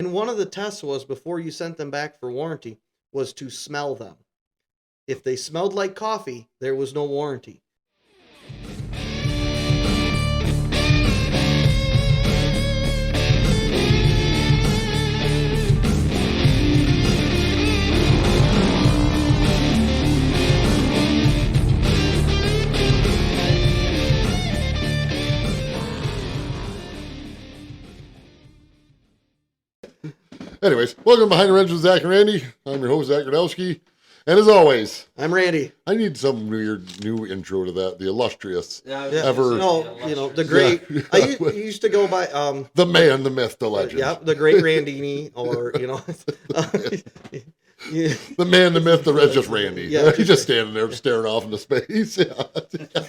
And one of the tests was, before you sent them back for warranty, was to smell them. If they smelled like coffee, there was no warranty. Anyways, welcome Behind the Wrench with Zach and Randy. I'm your host, Zach Gradowski. And as always, I'm Randy. I need some weird new intro to that. The illustrious, ever. No, you know, the great. Yeah. I used to go by the man, the myth, the legend. Yeah, the great Randini, or you know, the man, the myth, the legend. Just Randy. Yeah, he's just standing there staring off into space. Yeah,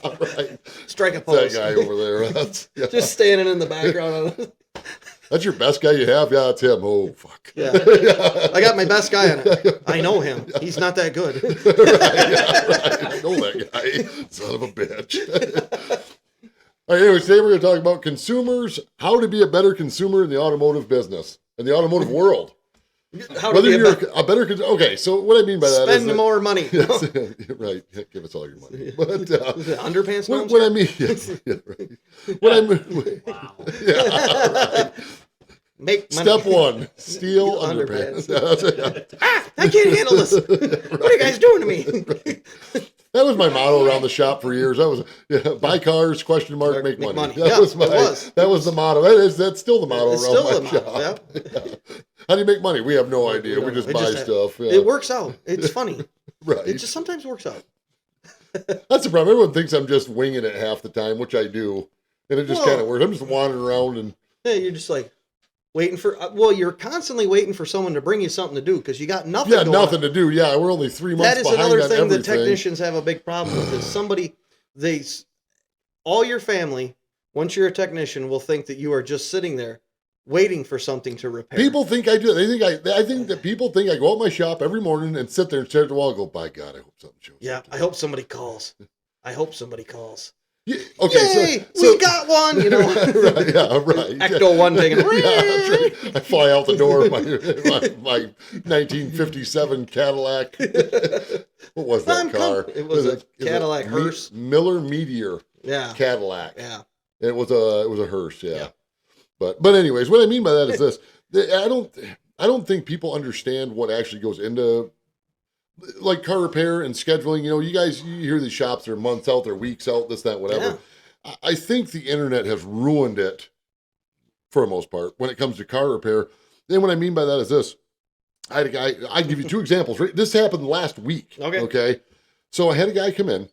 right. Strike a pose. That guy over there. Just standing in the background. That's your best guy you have? Yeah, that's him. Oh, fuck. Yeah. I got my best guy on it. I know him. He's not that good. Right. I know that guy. Son of a bitch. All right, anyway, today we're going to talk about consumers, how to be a better consumer in the automotive business, in the automotive world. Whether you're a better consumer. Okay, so what I mean by that is... Spend more money. Yes, right. Give us all your money. But, underpants? What I mean... Yes, yeah, right. What I mean... Wow. Yeah, right. Make money. Step one, steal underpants. I can't handle this. Right. What are you guys doing to me? That was my motto around the shop for years. That was buy cars, ? Make money. That was the motto. That's still the motto around my shop. Yeah. How do you make money? We have no idea. We just buy stuff. Yeah. It works out. It's funny. Right. It just sometimes works out. That's the problem. Everyone thinks I'm just winging it half the time, which I do. And it just kind of works. I'm just wandering around and... Yeah, you're just like... Waiting for, you're constantly waiting for someone to bring you something to do because you got nothing going nothing to do. Yeah, we're only 3 months behind on everything. That is another thing that technicians have a big problem with is all your family, once you're a technician, will think that you are just sitting there waiting for something to repair. People think I do. I think that people think I go out my shop every morning and sit there and stare at the wall and go, by God, I hope something shows up. Yeah, I hope somebody calls. Yeah, okay, yay, so we got one, you know. Right, yeah, right. Ecto one thing. Yeah, that's right. I fly out the door of my 1957 Cadillac. What was that car? It was a Cadillac hearse. Miller Meteor. Yeah. Cadillac. Yeah. And it was a hearse. Yeah. But anyways, what I mean by that is this: I don't think people understand what actually goes into, like, car repair and scheduling. You know, you hear these shops are months out, they're weeks out, this, that, whatever. Yeah. I think the internet has ruined it for the most part when it comes to car repair. And what I mean by that is this. I had a guy, I give you 2 examples. This happened last week. Okay. So I had a guy come in.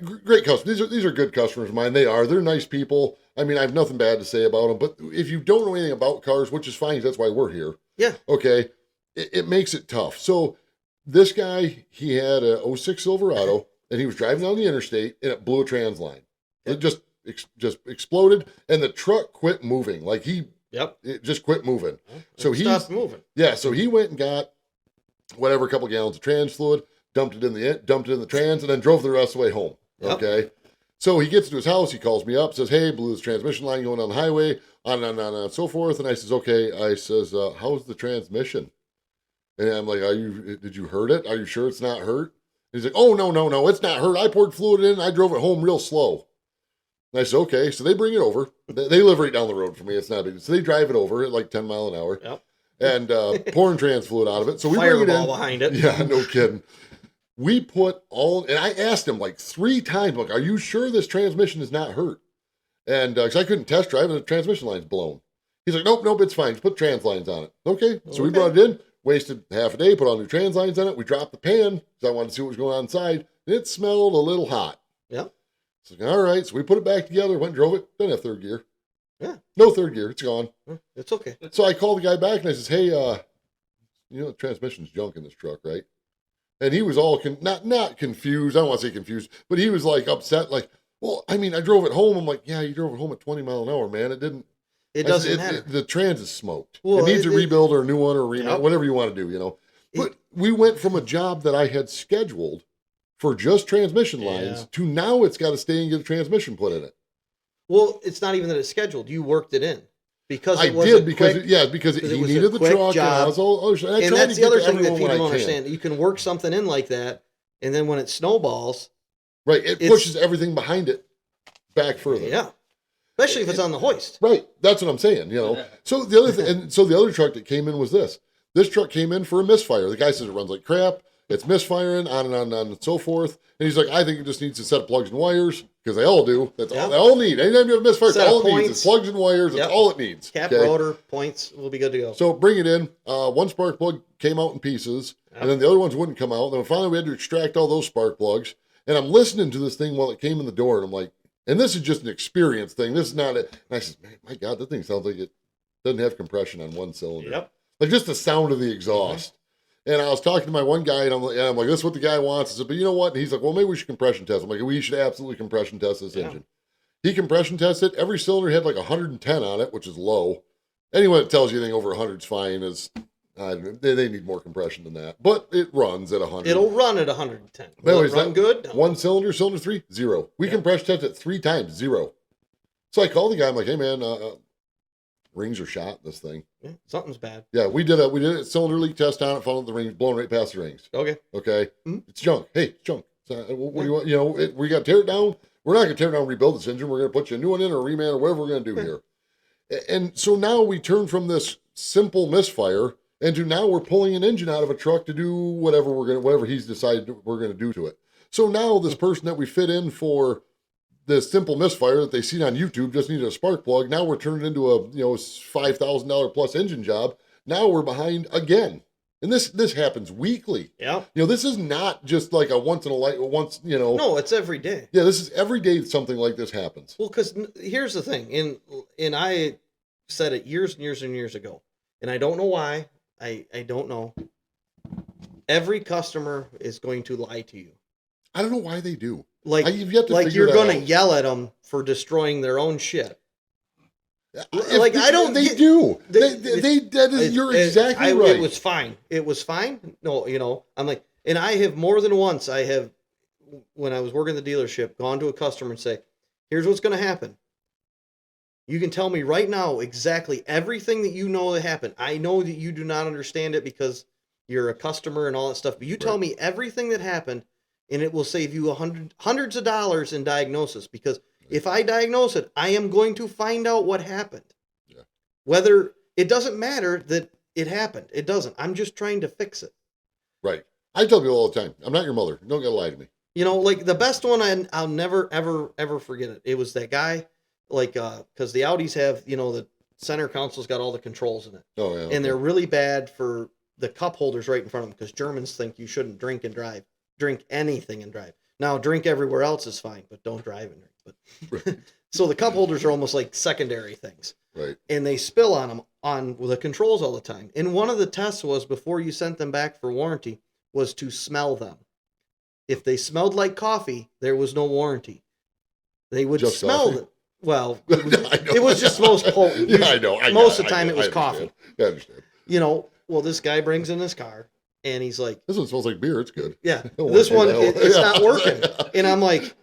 Great customers. These are good customers of mine. They're nice people. I mean, I have nothing bad to say about them. But if you don't know anything about cars, which is fine, that's why we're here. Yeah. Okay. It makes it tough. So this guy, he had a 06 Silverado, and he was driving down the interstate, and it blew a trans line. It just exploded, and the truck quit moving. Like it just quit moving. So he stopped moving. Yeah, so he went and got a couple gallons of trans fluid, dumped it in the trans, and then drove the rest of the way home. Okay. So he gets to his house, he calls me up, says, hey, blew this transmission line going on the highway, on and so forth. And I says, okay. I says, how's the transmission? And I'm like, did you hurt it? Are you sure it's not hurt? And he's like, oh, no, it's not hurt. I poured fluid in, I drove it home real slow. And I said, okay. So they bring it over. They live right down the road from me. It's not big. So they drive it over at like 10 miles an hour. Yep. And pouring trans fluid out of it. So we bring it in. Behind it. Yeah, no kidding. We put and I asked him like 3 times, like, are you sure this transmission is not hurt? And because I couldn't test drive and the transmission line's blown. He's like, nope, it's fine. Just put trans lines on it. Okay. So we brought it in, wasted half a day, put all new trans lines on it. We dropped the pan because I wanted to see what was going on inside. And it smelled a little hot. Yeah. So all right. So we put it back together, went and drove it. Didn't have 3rd gear. Yeah. No 3rd gear. It's gone. It's okay. So I called the guy back and I says, hey, the transmission's junk in this truck, right? And he was all not confused. I don't want to say confused, but he was like upset. Like, well, I mean, I drove it home. I'm like, yeah, you drove it home at 20 miles an hour, man. It doesn't matter. The trans is smoked. Well, it needs a rebuild or a new one or a remount, whatever you want to do, you know. But we went from a job that I had scheduled for just transmission lines to now it's got to stay and get a transmission put in it. Well, it's not even that it's scheduled. You worked it in. because I it was did a because quick, because because he it was a needed the quick truck, and I job. was all, and I And tried that's to the get other to thing that everyone when people I don't can. understand. You can work something in like that, and then when it snowballs, Right, it it's pushes everything behind it back further. yeah, especially if it's on the hoist. Right, that's what I'm saying. So the other thing, and so the other truck that came in was this. This truck came in for a misfire. The guy says it runs like crap. It's misfiring, on and on and on and so forth. And he's like, I think it just needs a set of plugs and wires, because they all do. That's all they all need. Anytime you have a misfire, Set that's of all it needs. points. It's plugs and wires. That's Yep. all it needs. Cap, okay? rotor, points will be good to go. So bring it in. One spark plug came out in pieces, and then the other ones wouldn't come out. And then finally we had to extract all those spark plugs. And I'm listening to this thing while it came in the door, and I'm like, and this is just an experience thing. This is not it. And I said, man, my God, that thing sounds like it doesn't have compression on one cylinder. Yep. Like just the sound of the exhaust. And I was talking to my one guy, and I'm like, this is what the guy wants. I said, but you know what? And he's like, well, maybe we should compression test. I'm like, we should absolutely compression test this engine. He compression tested. Every cylinder had like 110 on it, which is low. Anyone that tells you anything over 100 is fine. They need more compression than that. But it runs at 100. It'll run at 110. But anyways, Will it run good? No. One cylinder, cylinder 3, 0. We compression tested it 3 times, 0. So I called the guy. I'm like, hey man, rings are shot in this thing. Yeah, something's bad. Yeah, we did a cylinder leak test on it, found out the rings blown right past the rings. Okay. It's junk. Hey, it's junk. So, what do you want? We got to tear it down. We're not going to tear it down and rebuild this engine. We're going to put you a new one in or a reman or whatever we're going to do here. And so now we turn from this simple misfire into now we're pulling an engine out of a truck to do whatever he's decided we're going to do to it. So now this person that we fit in for this simple misfire that they seen on YouTube just needed a spark plug. Now we're turning into a $5,000 plus engine job. Now we're behind again. And this happens weekly. Yeah. This is not just like a once. No, it's every day. Yeah, this is every day that something like this happens. Well, because here's the thing, and I said it years and years and years ago, and I don't know why. I don't know. Every customer is going to lie to you. I don't know why they do. Like you're going to yell at them for destroying their own shit. Like I don't. They do. You're exactly right. It was fine. It was fine. No, I'm like, and I have more than once. I have, when I was working the dealership, gone to a customer and say, "Here's what's going to happen. You can tell me right now exactly everything that you know that happened. I know that you do not understand it because you're a customer and all that stuff. But you tell me everything that happened, and it will save you hundreds of dollars in diagnosis because." If I diagnose it, I am going to find out what happened. Yeah. Whether it doesn't matter that it happened. It doesn't. I'm just trying to fix it. Right. I tell people all the time, I'm not your mother. Don't get lie to me. Like the best one, I'll never, ever, ever forget it. It was that guy, because the Audis have, the center console's got all the controls in it. Oh, yeah. And they're really bad for the cup holders right in front of them because Germans think you shouldn't drink and drive. Drink anything and drive. Now, drink everywhere else is fine, but don't drive and drink. But so the cup holders are almost like secondary things. Right. And they spill on them on the controls all the time. And one of the tests was before you sent them back for warranty was to smell them. If they smelled like coffee, there was no warranty. They would just smell them. Well, it was just most potent. Yeah, I know. Most of the time it was coffee. I understand. Well, this guy brings in his car and he's like, this one smells like beer. It's good. Yeah. This one, it's not working. And I'm like,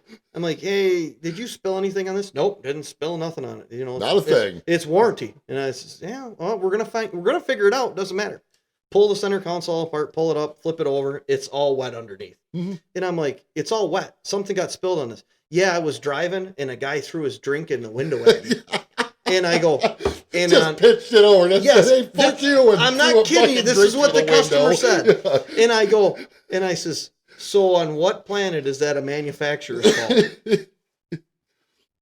hey, did you spill anything on this? Nope, didn't spill nothing on it. Not a thing. It's warranty. And I says, yeah, well, we're gonna figure it out. Doesn't matter. Pull the center console apart, pull it up, flip it over. It's all wet underneath. Mm-hmm. And I'm like, it's all wet. Something got spilled on this. Yeah, I was driving and a guy threw his drink in the window at me. And I go, and just pitched it over. Yes, hey, fuck you. I'm not kidding you. This is what the customer said. Yeah. And I go, and I says, so on what planet is that a manufacturer's fault?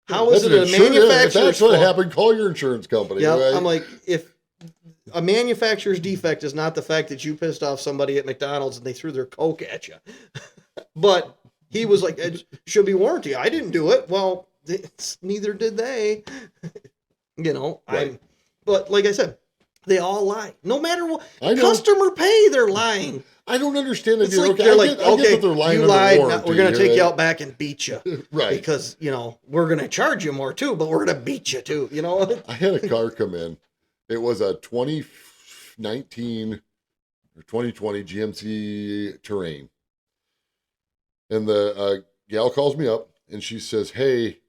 How is it a manufacturer's fault? If that's what happened, call your insurance company. Yeah, right? I'm like, if a manufacturer's defect is not the fact that you pissed off somebody at McDonald's and they threw their Coke at you. But he was like, it should be warranty. I didn't do it. Well, neither did they. Right. But like I said, they all lie. No matter what, customer pay, they're lying. I don't understand. It's like they're like, okay, they're lying, you lied. warranty, we're going to take you out back and beat you, right? Because we're going to charge you more too, but we're going to beat you too. I had a car come in. It was a 2019 or 2020 GMC Terrain, and the gal calls me up and she says, "Hey,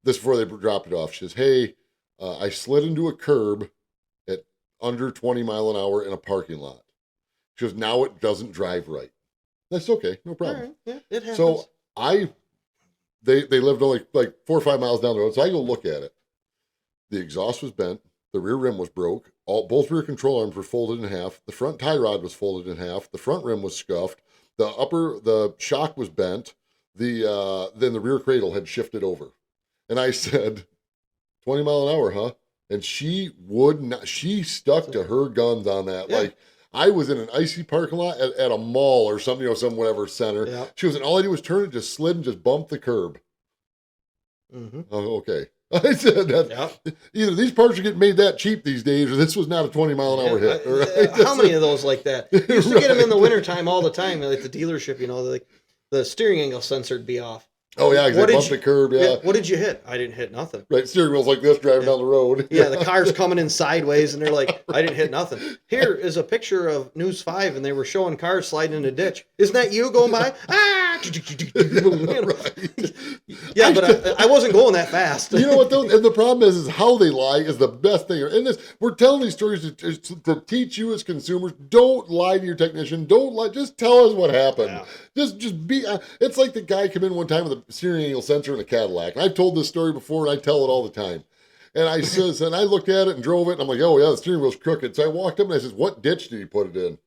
this before they dropped it off. She says, hey, I slid into a curb at under 20 mile an hour in a parking lot. She goes, now it doesn't drive right. That's okay, no All problem. right. Yeah, it happens. So they lived only like 4 or 5 miles down the road. So I go look at it. The exhaust was bent. The rear rim was broke. Both rear control arms were folded in half. The front tie rod was folded in half. The front rim was scuffed. The shock was bent. Then the rear cradle had shifted over. And I said, 20 mile an hour, huh? And she would not. She stuck to her guns on that. Yeah. Like I was in an icy parking lot at a mall or something, some whatever center. Yeah. She was, and all I did was turn it, just slid and just bumped the curb. Mm-hmm. Oh, okay. I said that either these parts are getting made that cheap these days, or this was not a 20 mile an hour hit. Right? How many of those like that? You used to get them in the wintertime all the time at the dealership. Like the steering angle sensor would be off. Oh yeah, because they bumped the curb. Yeah. What did you hit? I didn't hit nothing. Right, steering wheel's like this driving down the road. Yeah, the car's coming in sideways, and they're like, I didn't hit nothing. Here is a picture of News 5, and they were showing cars sliding in a ditch. Isn't that you going by? Right. Yeah, but I wasn't going that fast. You know what though? And the problem is how they lie is the best thing. And we're telling these stories to teach you as consumers. Don't lie to your technician. Don't lie. Just tell us what happened. Yeah. Just be. It's like the guy came in one time with a steering angle sensor in a Cadillac. And I've told this story before, and I tell it all the time. And I says, and I looked at it and drove it, and I'm like, oh yeah, the steering wheel's crooked. So I walked up and I says, what ditch did he put it in?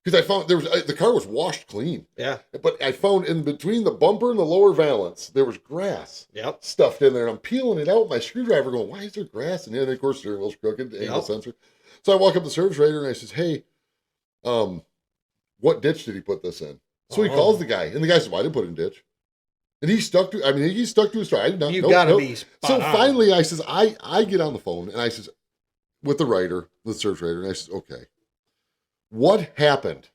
Because I found the car was washed clean. Yeah. But I found in between the bumper and the lower valance, there was grass stuffed in there. And I'm peeling it out with my screwdriver going, why is there grass? And then, of course, steering wheel's crooked, angle sensor. So I walk up to the service writer and I says, hey, what ditch did he put this in? So he calls the guy. And the guy says, well, I didn't put it in ditch. And he stuck to his story. I did not. You've got to be spot So on. finally I says, I get on the phone and I says, with the service writer, and I says, okay. What happened?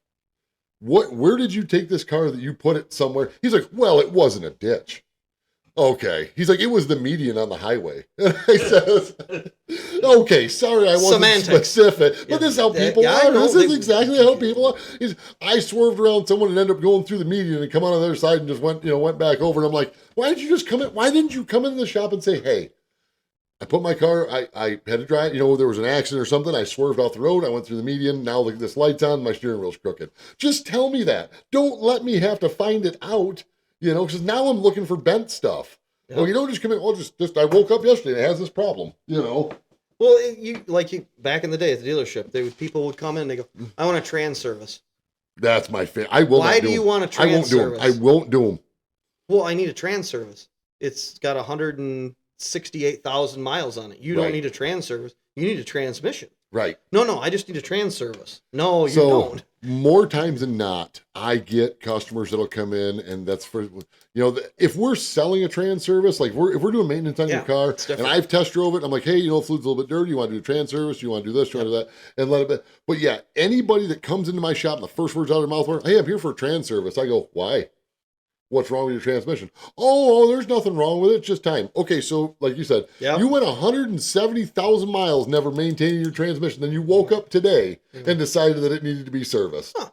Where did you take this car that you put it somewhere? He's like, well, it wasn't a ditch. Okay. He's like, it was the median on the highway. And I says, okay, sorry, I wasn't specific. But this is how people are. This is exactly how people are. I swerved around someone and ended up going through the median and come on the other side and just went back over. And I'm like, why didn't you come in the shop and say, hey, I put my car, I had to drive, there was an accident or something. I swerved off the road. I went through the median. Now look at this light's on. My steering wheel's crooked. Just tell me that. Don't let me have to find it out, because now I'm looking for bent stuff. Yep. Well, you don't just come in. Well, just I woke up yesterday and it has this problem, Well, back in the day at the dealership, people would come in and they go, I want a trans service. That's my favorite. I will. Why do you want a trans service? I won't do them. Well, I need a trans service. It's got 168,000 miles on it. You don't need a trans service. You need a transmission. Right. No, I just need a trans service. No, you don't. More times than not, I get customers that'll come in, and that's for, if we're selling a trans service, like if we're doing maintenance on your car, and I've test drove it, I'm like, hey, fluid's a little bit dirty. You want to do a trans service? You want to do this? You want to do that? And let it be. But yeah, anybody that comes into my shop, and the first words out of their mouth were, hey, I'm here for a trans service. I go, why? What's wrong with your transmission? Oh, there's nothing wrong with it. It's just time. Okay, so like you said, you went 170,000 miles never maintaining your transmission. Then you woke up today and decided that it needed to be serviced. Huh.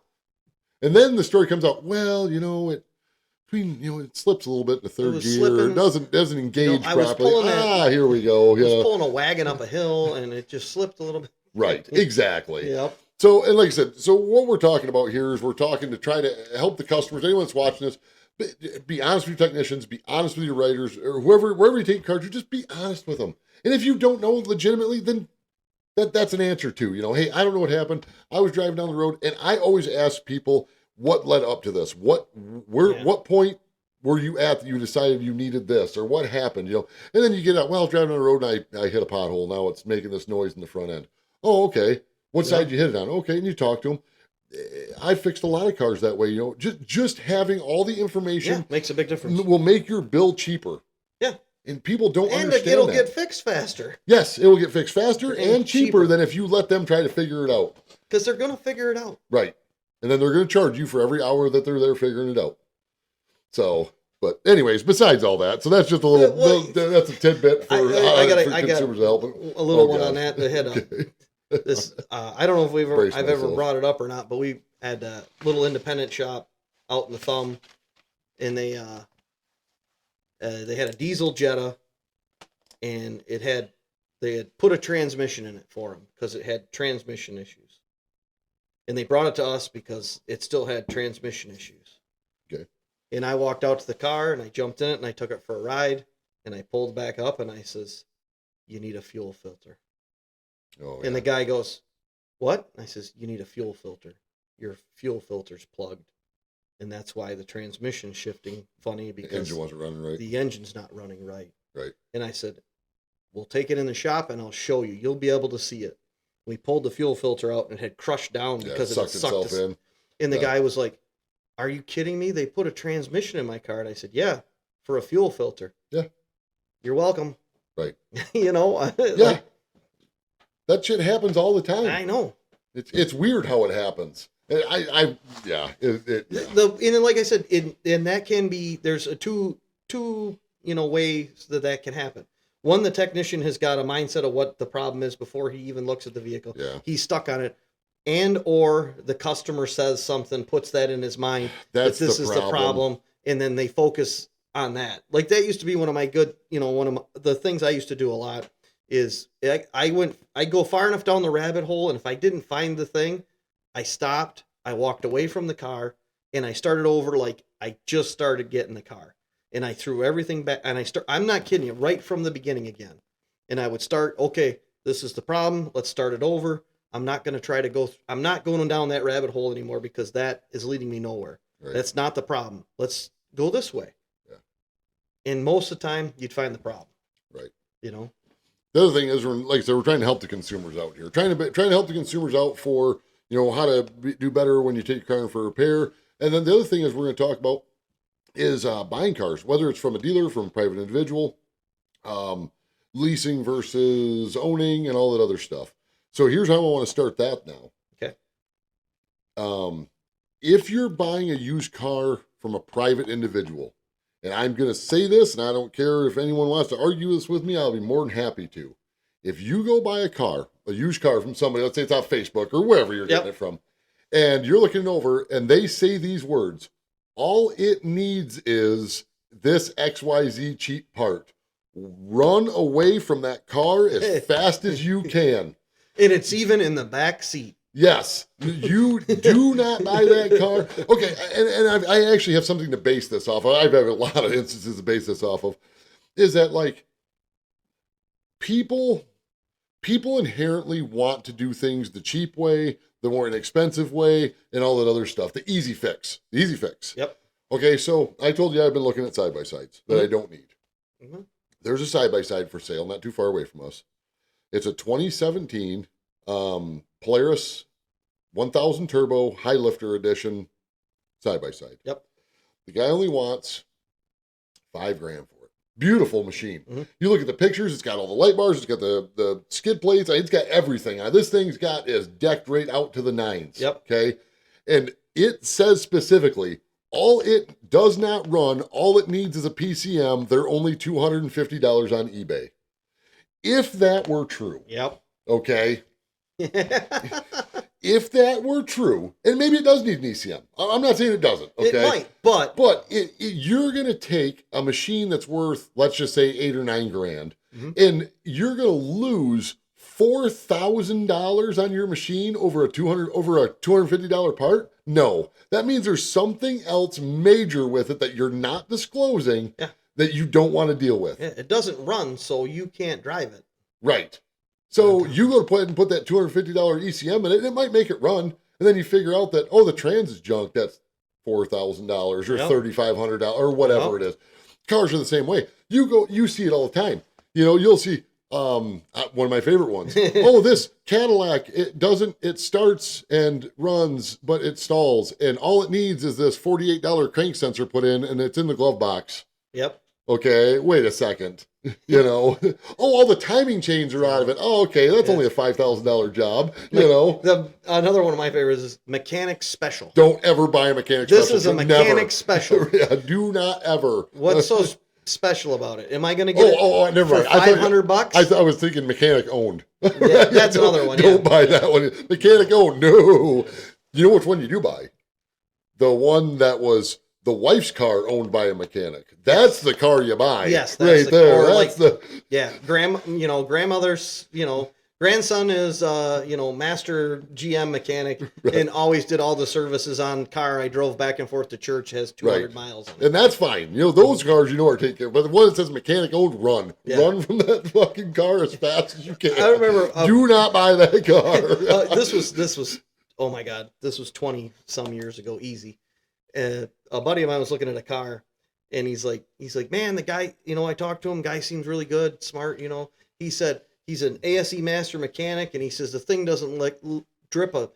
And then the story comes out, well, it slips a little bit in the third gear. It doesn't engage properly. Here we go. I was pulling a wagon up a hill and it just slipped a little bit. Right, exactly. Yep. So, and like I said, what we're talking about here is we're talking to try to help the customers, anyone that's watching this, be honest with your technicians, be honest with your writers, or wherever you take cards, just be honest with them. And if you don't know legitimately, then that's an answer too. Hey, I don't know what happened. I was driving down the road, and I always ask people what led up to this. What point were you at that you decided you needed this, or what happened? And then you get out. Well, I was driving down the road and I hit a pothole. Now it's making this noise in the front end. Oh, okay. What side did you hit it on? Okay, and you talk to them. I fixed a lot of cars that way. Just having all the information makes a big difference. Will make your bill cheaper. Yeah, and people don't understand it'll get fixed faster. Yes, it will get fixed faster and cheaper than if you let them try to figure it out. Because they're going to figure it out, right? And then they're going to charge you for every hour that they're there figuring it out. So, but anyways, besides all that, so that's just a little. That's a tidbit for consumers to help. A little one on that to hit up. This I don't know if I've ever brought it up or not, but we had a little independent shop out in the Thumb, and they had a diesel Jetta, and it had They had put a transmission in it for him because it had transmission issues. And they brought it to us because it still had transmission issues. Okay. And I walked out to the car and I jumped in it and I took it for a ride and I pulled back up and I says, "You need a fuel filter." Oh, And the guy goes, "What?" I says, "You need a fuel filter. Your fuel filter's plugged." And that's why the transmission's shifting funny, because the engine wasn't running right. the engine's not running right. Right. And I said, "We'll take it in the shop and I'll show you. You'll be able to see it." We pulled the fuel filter out and it had crushed down because it it had sucked itself in. And the guy was like, "Are you kidding me? They put a transmission in my car." And I said, "Yeah, for a fuel filter." Yeah. "You're welcome." Right. You know? Yeah. Like, that shit happens all the time. I know. It's weird how it happens. And yeah. And then, like I said, and that can be, there's a two ways that can happen. One, the technician has got a mindset of what the problem is before he even looks at the vehicle. Yeah. He's stuck on it. And or the customer says something, puts that in his mind that this is the problem, and then they focus on that. Like that used to be one of my good, one of the things I used to do a lot is I go far enough down the rabbit hole, and if I didn't find the thing, I stopped, I walked away from the car, and I started over like I just started getting the car. And I threw everything back, and I'm not kidding you, right from the beginning again. And I would start, okay, this is the problem, let's start it over. I'm not going to try to go, I'm not going down that rabbit hole anymore because that is leading me nowhere. Right. That's not the problem. Let's go this way. Yeah. And most of the time, you'd find the problem. Right. The other thing is, like I said, we're trying to help the consumers out here. Trying to help the consumers out for, how to do better when you take your car in for repair. And then the other thing is we're going to talk about is buying cars, whether it's from a dealer, from a private individual, leasing versus owning, and all that other stuff. So here's how I want to start that now. Okay. If you're buying a used car from a private individual, and I'm going to say this, and I don't care if anyone wants to argue this with me, I'll be more than happy to. If you go buy a used car from somebody, let's say it's off Facebook or wherever you're getting it from, and you're looking over and they say these words, all it needs is this XYZ cheap part. Run away from that car as fast as you can. And it's even in the back seat. Yes. You do not buy that car. Okay, and I actually have something to base this off of. I've had a lot of instances to base this off of. Is that like people inherently want to do things the cheap way, the more inexpensive way, and all that other stuff. The easy fix. Yep. Okay, so I told you I've been looking at side-by-sides that I don't need. Mm-hmm. There's a side-by-side for sale, not too far away from us. It's a 2017 Polaris 1000 Turbo High Lifter Edition side-by-side. Yep. The guy only wants $5,000 for it. Beautiful machine. Mm-hmm. You look at the pictures, it's got all the light bars, it's got the skid plates, it's got everything. This thing's is decked right out to the nines. Yep. Okay. And it says specifically, all it does not run, all it needs is a PCM. They're only $250 on eBay. If that were true. Yep. Okay. If that were true, and maybe it does need an ECM. I'm not saying it doesn't. Okay. It might, but you're going to take a machine that's worth, let's just say $8,000 or $9,000, mm-hmm. and you're going to lose $4,000 on your machine over a $250 part? No, that means there's something else major with it that you're not disclosing that you don't want to deal with. Yeah, it doesn't run, so you can't drive it. Right. So you go to put that $250 ECM in it, and it might make it run, and then you figure out that, the trans is junk. That's $4,000 or $3,500 or whatever it is. Cars are the same way. You see it all the time. You'll see one of my favorite ones. This Cadillac, it starts and runs, but it stalls, and all it needs is this $48 crank sensor put in, and it's in the glove box. Yep. Okay, wait a second. All the timing chains are out of it. Oh, okay, that's only a $5,000 job. Another one of my favorites is mechanic special. Don't ever buy a mechanic special. This is a mechanic special. Do not ever. What's so special about it? Am I going to get it never for $500? I was thinking mechanic owned. Yeah, that's another one. Don't buy that one. Mechanic owned. No. You know which one you do buy? The one that was the wife's car owned by a mechanic. That's the car you buy. Yes, that's right there. That's grandmother's, grandson is, master GM mechanic and always did all the services on car I drove back and forth to church, has 200 miles on it. And that's fine. Those cars, are taken care of. But the one that says mechanic owned, run. Yeah. Run from that fucking car as fast as you can. I remember. Do not buy that car. This was, oh my God, this was 20 some years ago, easy. A buddy of mine was looking at a car and he's like, man, the guy, I talked to him, guy seems really good, smart, he said, he's an ASE master mechanic, and he says the thing doesn't drop of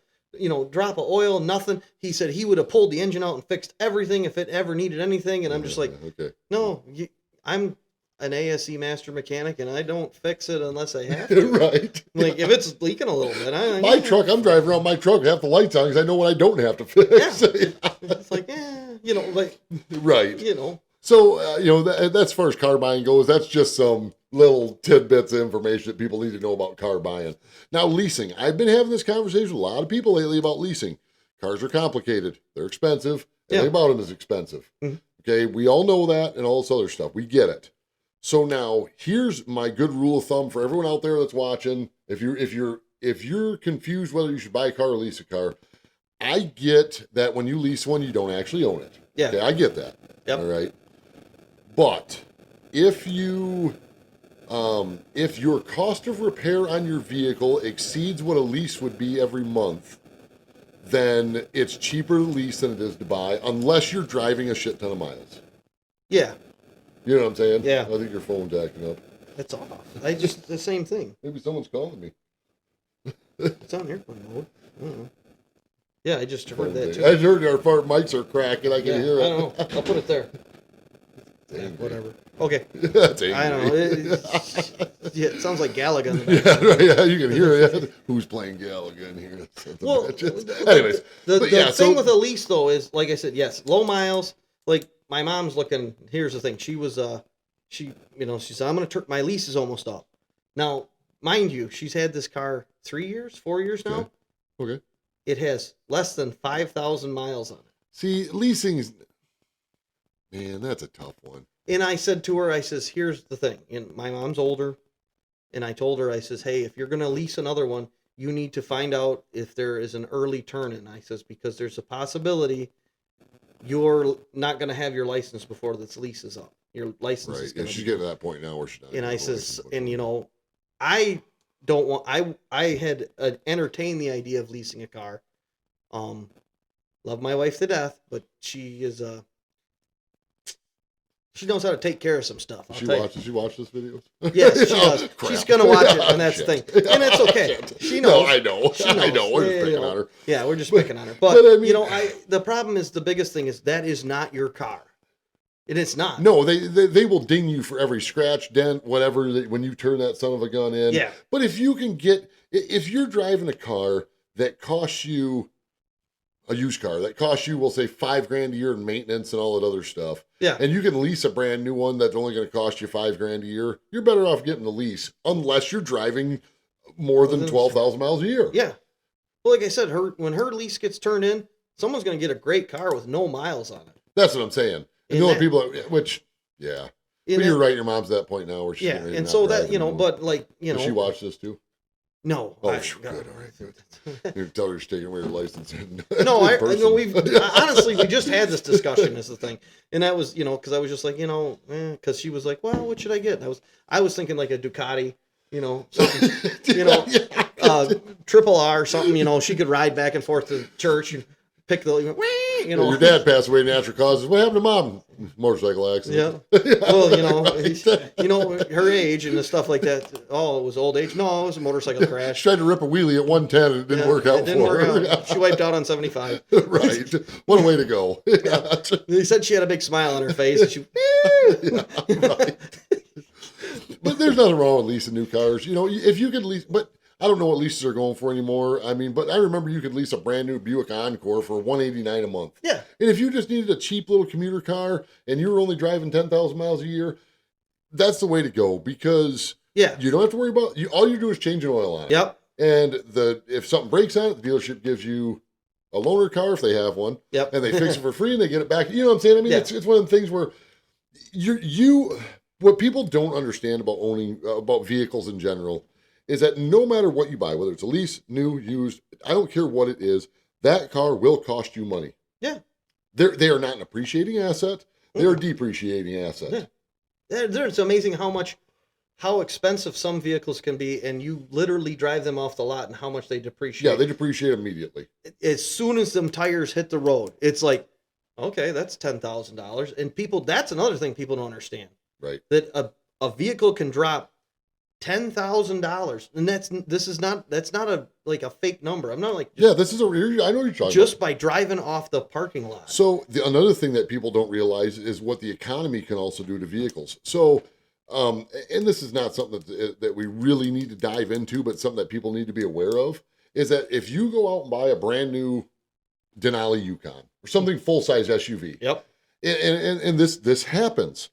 oil, nothing. He said he would have pulled the engine out and fixed everything if it ever needed anything. And I'm just like, okay, no, I'm an ASE master mechanic, and I don't fix it unless I have to. Right. Like if it's leaking a little bit, my truck, I'm driving around my truck, have the lights on because I know what I don't have to fix. Yeah. It's like, right. So, that's as far as car buying goes, that's just some little tidbits of information that people need to know about car buying. Now, leasing. I've been having this conversation with a lot of people lately about leasing. Cars are complicated. They're expensive. Everything about them is expensive. Mm-hmm. Okay, we all know that and all this other stuff. We get it. So now, here's my good rule of thumb for everyone out there that's watching. If you're confused whether you should buy a car or lease a car, I get that when you lease one, you don't actually own it. Yeah. Okay, I get that. Yep. All right. But if your cost of repair on your vehicle exceeds what a lease would be every month, then it's cheaper to lease than it is to buy, unless you're driving a shit ton of miles. Yeah. You know what I'm saying? Yeah. I think your phone's acting up. It's off. The same thing. Maybe someone's calling me. It's on airplane mode. I don't know. Yeah, I just heard that too. I heard our mics are cracking. I can hear it. I don't know. I'll put it there. Yeah, whatever. Okay. That's angry. I don't know. It sounds like Galaga in the background. Yeah, right, yeah, you can hear it. Who's playing Galaga in here? Well, anyways. The thing with a lease, though, is, like I said, yes, low miles. Like, my mom's looking, here's the thing. She was, she said, I'm going to my lease is almost up. Now, mind you, she's had this car 4 years now. Okay. It has less than 5,000 miles on it. See, leasing's, man, that's a tough one. And I said to her, I says, here's the thing. And my mom's older. And I told her, I says, hey, if you're going to lease another one, you need to find out if there is an early turn-in. I says, because there's a possibility you're not going to have your license before this lease is up. Your license is going to she's getting to that point now where she's not. And I says, I don't want, I had entertained the idea of leasing a car. Love my wife to death, but she is she knows how to take care of some stuff. Does she watch this video? Yes, she does. She's gonna watch it, and that's the thing. And it's okay. She knows. No, I know. She knows. I know. We're just picking on her. Yeah, we're just picking on her. But I mean, the problem is, the biggest thing is that is not your car. And it's not. No, they will ding you for every scratch, dent, whatever, when you turn that son of a gun in. Yeah. But if you're driving a car that costs you, a used car that costs you, we'll say $5,000 a year in maintenance and all that other stuff. Yeah. And you can lease a brand new one that's only going to cost you $5,000 a year. You're better off getting the lease, unless you're driving more than 12,000 miles a year. Yeah. Well, like I said, when her lease gets turned in, someone's going to get a great car with no miles on it. That's what I'm saying. And the only people, which, yeah. But you're right, your mom's at that point now where she's getting ready and so that, but like, Does she watch this too? No. Oh, good. All right, good. You tell her to take away her license. No, honestly, we just had this discussion is the thing. And that was, because I was just like, because she was like, well, what should I get? And I was thinking like a Ducati, something, triple R, something, she could ride back and forth to church and pick the, Your dad passed away of natural causes. What happened to mom? Motorcycle accident. Yeah. Well, her age and the stuff like that. Oh, it was old age. No, it was a motorcycle crash. She tried to rip a wheelie at 110 and it didn't work out for her. Out. She wiped out on 75. Right. What a way to go. Yeah. They said she had a big smile on her face. And right. But there's nothing wrong with leasing new cars. If you could lease, but I don't know what leases are going for anymore. I mean, but I remember you could lease a brand new Buick Encore for $189 a month. Yeah. And if you just needed a cheap little commuter car and you were only driving 10,000 miles a year, that's the way to go, because you don't have to worry about all you do is change an oil on it. Yep. And if something breaks on it, the dealership gives you a loaner car if they have one, Yep. and they fix it for free and they get it back. You know what I'm saying? I mean, Yeah. it's one of the things where what people don't understand about owning about vehicles in general is that no matter what you buy, whether it's a lease, new, used, I don't care what it is, that car will cost you money. Yeah. They are not an appreciating asset. They are a depreciating asset. Yeah. It's amazing how expensive some vehicles can be, and you literally drive them off the lot and how much they depreciate. Yeah, they depreciate immediately. As soon as them tires hit the road, it's like, okay, that's $10,000. And that's another thing people don't understand. Right. That a vehicle can drop $10,000, and that's not a fake number. I'm not like, yeah, this is I know what you're talking just about. by driving off the parking lot. So another thing that people don't realize is what the economy can also do to vehicles. So, and this is not something that we really need to dive into, but something that people need to be aware of is that if you go out and buy a brand new Denali Yukon or something full size SUV, Yep. and this happens.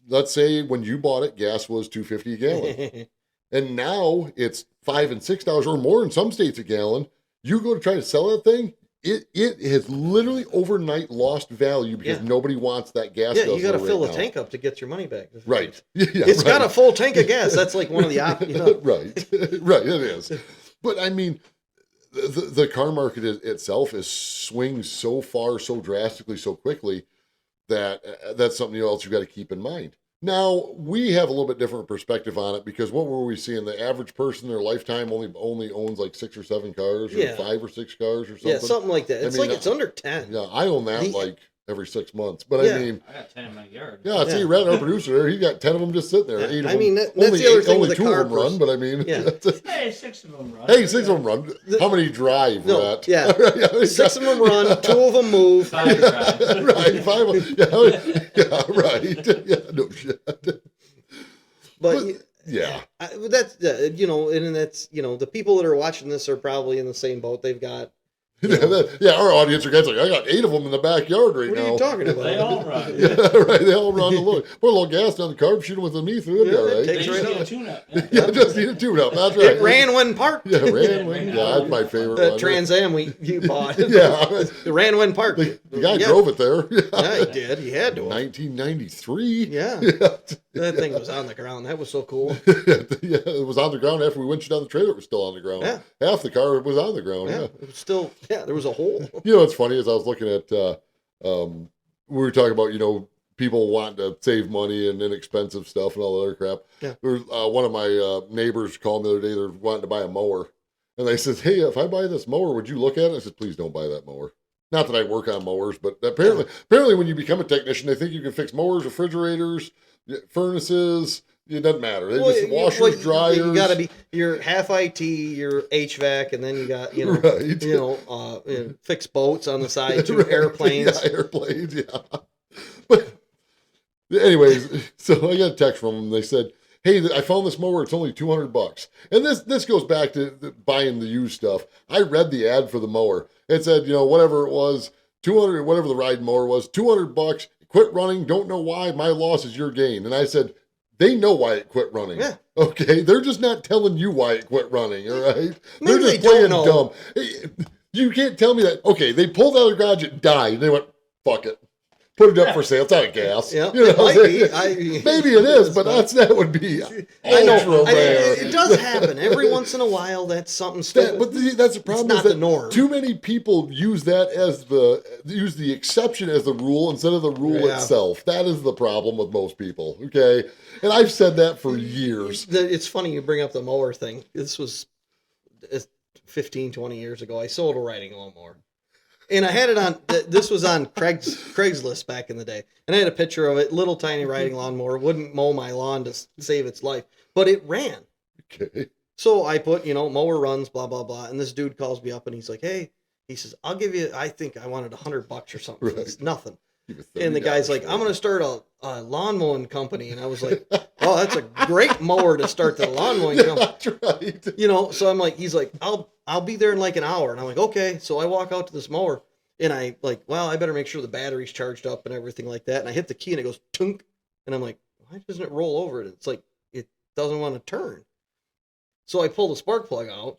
Let's say when you bought it, gas was $2.50 a gallon, and now it's $5 and $6 or more in some states a gallon. You go to try to sell that thing, it has literally overnight lost value because nobody wants that gas. Yeah, you got to fill the tank up to get your money back. Right. Yeah, it's got a full tank of gas. That's like one of the options. Right. Right. It is. But I mean, the car market itself swings so far, so drastically, so quickly that that's something else you got to keep in mind. Now, we have a little bit different perspective on it because what were we seeing? The average person in their lifetime only owns like 6 or 7 cars or 5 or 6 cars or something. Yeah, something like that. It's it's under 10. Yeah, I own that like every 6 months. But I mean, I got 10 in my yard. Yeah, see, Red, our producer there, he got 10 of them just sitting there. Yeah. 8 of I mean, them. that's the other thing with only the 2 car of them run, but I mean, Hey, 6 of them run. Hey, 6 of them run. How many drive? No, Rat? yeah. 6 of them run, 2 of them move. 5 drive. Right, 5. Yeah, right. Yeah, no shit. But yeah, that's and that's the people that are watching this are probably in the same boat. They've got our audience are guys like, I got 8 of them in the backyard right now. What are you talking about? They all run. Yeah, right. They all run the load. Put a little gas down the carb, shoot them with the knee through it. All right. Takes They right just need up. a tune-up. Yeah, just need a tune-up. That's right. It ran when parked. Yeah, ran when. Yeah, that's my favorite The one. Trans Am you bought. Yeah, It ran when parked. the guy drove it there. Yeah, he did. He had to. 1993. Yeah. That thing was on the ground. That was so cool. Yeah, it was on the ground after we went down the trailer. It was still on the ground. Yeah. Half the car was on the ground. Yeah. Yeah. It was still. Yeah, there was a hole. You know what's funny is I was looking at we were talking about people wanting to save money and inexpensive stuff and all that other crap. Yeah. There was, one of my neighbors called me the other day. They're wanting to buy a mower, and they said, "Hey, if I buy this mower, would you look at it?" I said, "Please don't buy that mower." Not that I work on mowers, but apparently when you become a technician, they think you can fix mowers, refrigerators, furnaces. It doesn't matter. They just washers, dryers. You got to be your half IT, your HVAC, and then you got right. fix boats on the side too, Right. airplanes. Yeah, airplanes. Yeah. But anyways, so I got a text from them. They said, "Hey, I found this mower. It's only $200." And this goes back to buying the used stuff. I read the ad for the mower. It said, whatever it was, 200, whatever the ride mower was, $200. Quit running. Don't know why. My loss is your gain. And I said, they know why it quit running. Yeah. Okay. They're just not telling you why it quit running. All right. Maybe They're just they don't playing know. dumb. You can't tell me that. Okay. They pulled out of the garage. It died. And they went, fuck it. Put it up for sale. It's out of gas. Yeah, You know, it might be. maybe it is, but that would be I know. ultra rare. It does happen every once in a while. That's something stupid. But that's the problem. It's not is that the norm. Too many people use that as use the exception as the rule instead of the rule itself. That is the problem with most people. Okay, and I've said that for years. It's funny you bring up the mower thing. This was 15, 20 years ago. I sold a riding lawnmower. And I had it on, this was on Craigslist back in the day. And I had a picture of it, little tiny riding lawnmower, wouldn't mow my lawn to save its life. But it ran. Okay. So I put, mower runs, blah, blah, blah. And this dude calls me up and he's like, hey, he says, I'll give you, I think I wanted $100 or something. Right. It's nothing. And the guy's like, I'm going to start a lawn mowing company. And I was like, oh, that's a great mower to start the lawn mowing company. That's right. So I'm like, he's like, I'll be there in like an hour. And I'm like, okay. So I walk out to this mower and I like, well, I better make sure the battery's charged up and everything like that. And I hit the key and it goes tunk. And I'm like, why doesn't it roll over? It's like, it doesn't want to turn. So I pull the spark plug out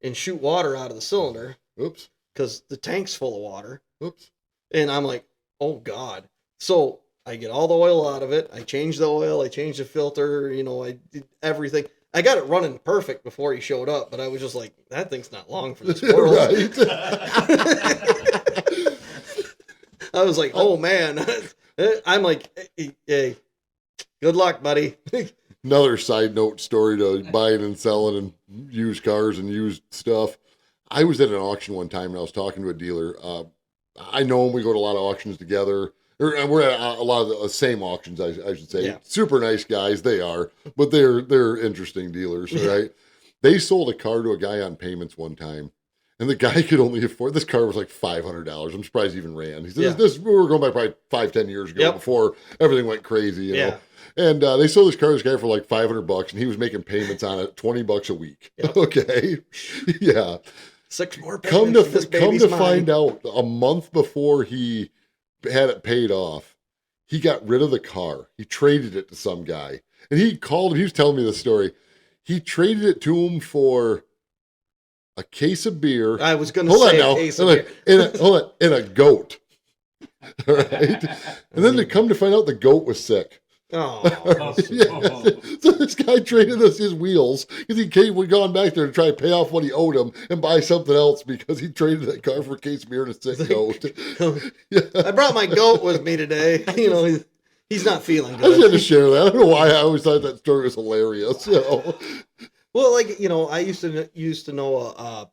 and shoot water out of the cylinder. Oops. because the tank's full of water. Oops. And I'm like, oh God. So I get all the oil out of it. I change the oil. I change the filter. I did everything. I got it running perfect before he showed up, but I was just like, that thing's not long for the squirrels. I was like, oh man. I'm like, hey, good luck, buddy. Another side note story to buying and selling and used cars and used stuff. I was at an auction one time and I was talking to a dealer. I know him. We go to a lot of auctions together. We're at a lot of the same auctions, I should say. Yeah. Super nice guys, they are, but they're interesting dealers, right? They sold a car to a guy on payments one time, and the guy could only afford, this car was like $500. I'm surprised he even ran. He said, we were going back probably 5-10 years ago before everything went crazy, you know? And they sold this car to this guy for like $500, and he was making payments on it $20 a week. Yep. Okay. Yeah. 6 more payments. Come to find out, a month before he had it paid off, he got rid of the car. He traded it to some guy. And he called him. He was telling me the story. He traded it to him for a case of beer. I was going to say a case of beer. And a goat. All right. And then to come to find out the goat was sick. Oh. So this guy traded us his wheels because we'd gone back there to try to pay off what he owed him and buy something else because he traded that car for a case of beer and a sick goat. I brought my goat with me today. He's not feeling good. I just had to share that. I don't know why I always thought that story was hilarious. Well, I used to know a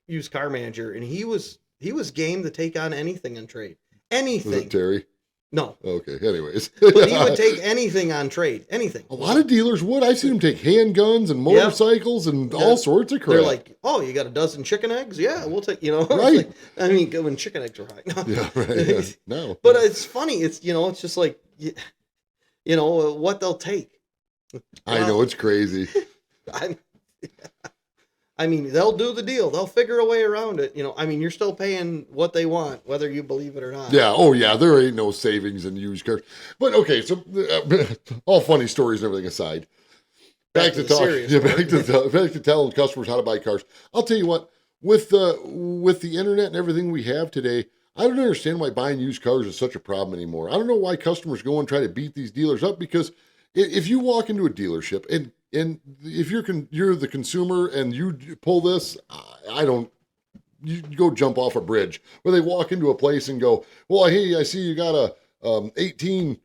used car manager, and he was game to take on anything on trade. Anything. Was it Terry? No. Okay. Anyways, but he would take anything on trade. Anything. A lot of dealers would. I've seen him take handguns and motorcycles and all sorts of crap. They're like, "Oh, you got a dozen chicken eggs? Yeah, we'll take." Right. When chicken eggs are high. No. Yeah. Right. Yeah. No. But it's funny. It's it's just like, what they'll take. I know, it's crazy. They'll do the deal. They'll figure a way around it. You're still paying what they want, whether you believe it or not. Yeah. Oh, yeah. There ain't no savings in used cars. But okay, so all funny stories and everything aside, back to telling customers how to buy cars. I'll tell you what, with the internet and everything we have today, I don't understand why buying used cars is such a problem anymore. I don't know why customers go and try to beat these dealers up, because if you walk into a dealership and if you're the consumer and you pull this, you go jump off a bridge, where they walk into a place and go, well, hey, I see you got a 18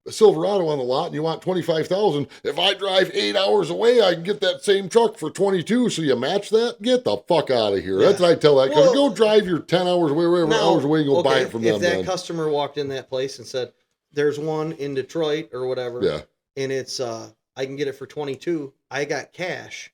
Silverado on the lot and you want $25,000. If I drive 8 hours away, I can get that same truck for 22. So you match that? Get the fuck out of here. Yeah. That's what I tell that customer. Go drive your 10 hours away, whatever hours away, and go buy it from them. If that customer walked in that place and said, there's one in Detroit or whatever, and it's I can get it for 22. I got cash.